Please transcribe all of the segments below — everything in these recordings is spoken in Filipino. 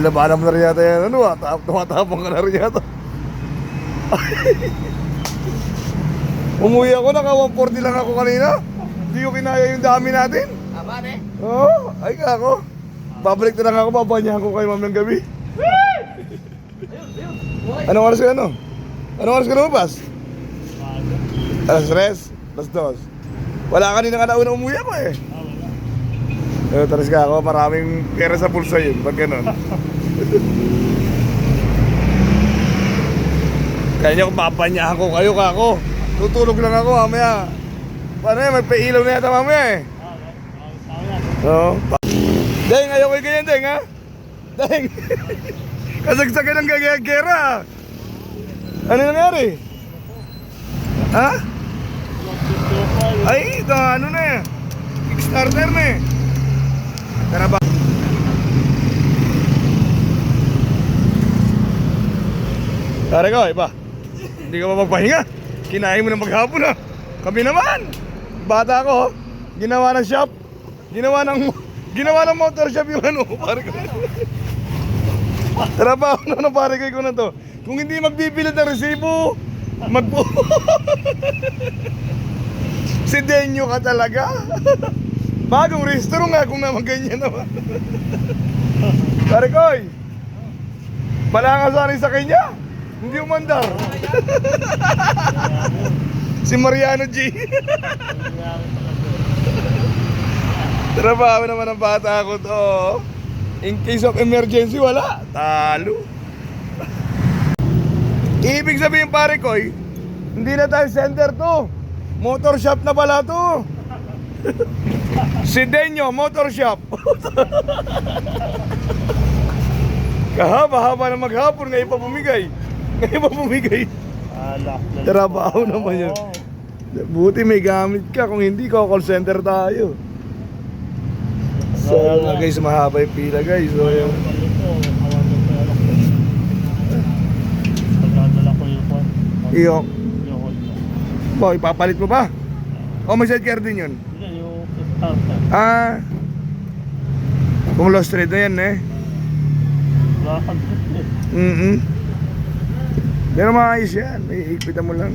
labanan mo na rin yata yan, ano ah, tumatapang ka na rin yata. Umuwi ako, naka 140 lang ako kanina. Hindi ko kinaya yung dami natin. Abane? Oo, ay ka ako. Babalik na lang ako, babanyahan ko kayo mamayang gabi. Anong oras ka ano? Anong oras ka lumabas? Alas 3, alas 2. Wala kanina ka nauna umuwi ako eh. Taras ka ako, maraming pera sa pulsa yun, pag gano'n. Kaya niyo kung papanyahan ko kayo kako. Tutulog lang ako mamaya. Paano yan, may pailaw na yata mamaya eh. Oo. Deng, ayaw kayo ganyan Deng ha? Deng. Kasagsagan ng gagagera. Ano nangyari? Ha? Ay, ito ano na eh. Kickstarter na eh. Tara ba? Tara ka, iba. Hindi ka pa magpahinga. Kinain mo na maghapon ha. Kami naman. Bata ko, ginawa ng shop. Ginawa ng motor shop yung ano, pare ko. Trabaho na ng pare ko na to. Kung hindi magbibilad ng resibo, si Denyo ka talaga. Bagong restro nga kung naman ganyan naman. Pare koy, wala nga sanay sa kanya. Hindi umandar. Si Mariano G. Trabaho naman ang bata ko to. In case of emergency, wala. Talo. Ibig sabihin pare koy, hindi na tayo center to. Motor shop na pala to. Si Denyo, motor shop. Kahaba-haba na maghapon, ngayon pa bumigay. Trabaho naman yun. Buti may gamit ka, kung hindi ko call center tayo. So guys, mahaba yung pila guys. So yung iyo. Bo, ipapalit mo ba? O may side care din yun? Ah, kung lost trade na yan eh. Pero maayos yan, iikpitan mo lang.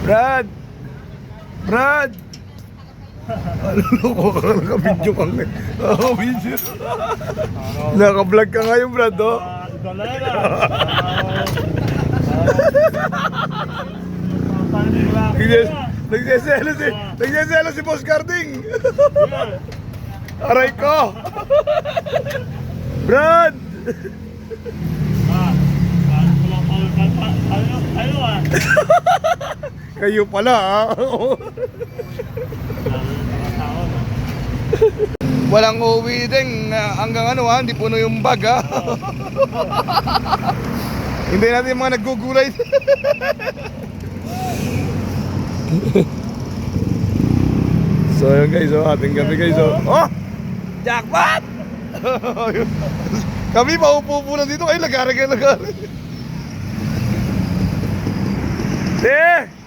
Brad! Ano ko ka naka-video ka ngayon? Naka-video. Naka-vlog ka ngayon, Brad, oh. Nagseselo si Boss Carding. Aray ko. Brad! Kayo pala ha. Walang uwi din hanggang ano ha, hindi puno yung bag ha. Hindi natin yung mga naggugulay. So yun guys, oh, ating gabi guys, oh. Oh! Jackpot! Kami paupo na dito, ay lagari. Eh!